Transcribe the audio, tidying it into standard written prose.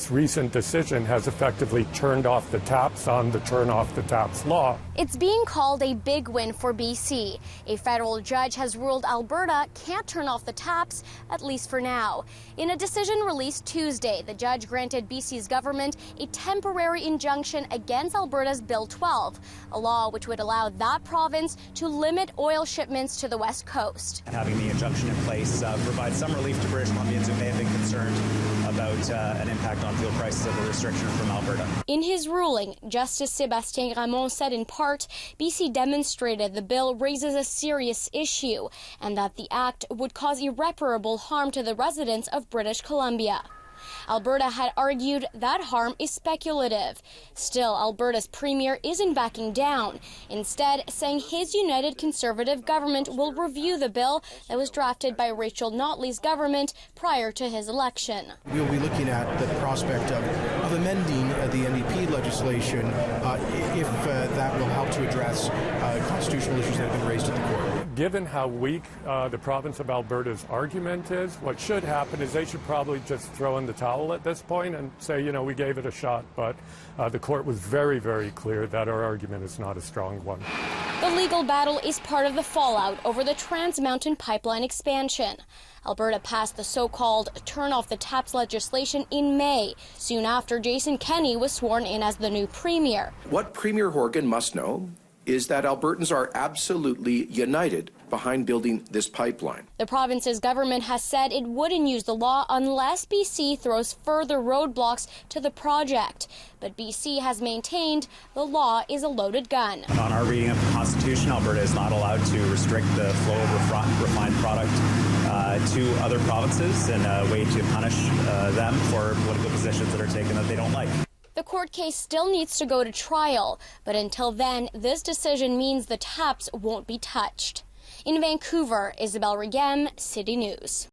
this recent decision has effectively turned off the taps on the turn off the taps law. It's being called a big win for BC. A federal judge has ruled Alberta can't turn off the taps, at least for now. In a decision released Tuesday, the judge granted BC's government a temporary injunction against Alberta's Bill 12, a law which would allow that province to limit oil shipments to the west coast. Having the injunction in place provides some relief to British Columbians who may have been concerned about an impact on fuel prices of the restriction from Alberta. In his ruling, Justice Sébastien Ramon said in part, BC demonstrated the bill raises a serious issue and that the act would cause irreparable harm to the residents of British Columbia. Alberta had argued that harm is speculative. Still, Alberta's premier isn't backing down, instead saying his United Conservative government will review the bill that was drafted by Rachel Notley's government prior to his election. We'll be looking at the prospect of amending the NDP legislation if that will help to address constitutional issues that have been raised at the court. Given how weak the province of Alberta's argument is, what should happen is they should probably just throw in the towel at this point and say, you know, we gave it a shot, but the court was very, very clear that our argument is not a strong one. The legal battle is part of the fallout over the Trans Mountain Pipeline expansion. Alberta passed the so-called turn off the taps legislation in May, soon after Jason Kenney was sworn in as the new premier. What Premier Horgan must know is that Albertans are absolutely united behind building this pipeline. The province's government has said it wouldn't use the law unless BC throws further roadblocks to the project. But BC has maintained the law is a loaded gun. On our reading of the Constitution, Alberta is not allowed to restrict the flow of refined product to other provinces in a way to punish them for political positions that are taken that they don't like. The court case still needs to go to trial, but until then, this decision means the taps won't be touched. In Vancouver, Isabelle Raghem, City News.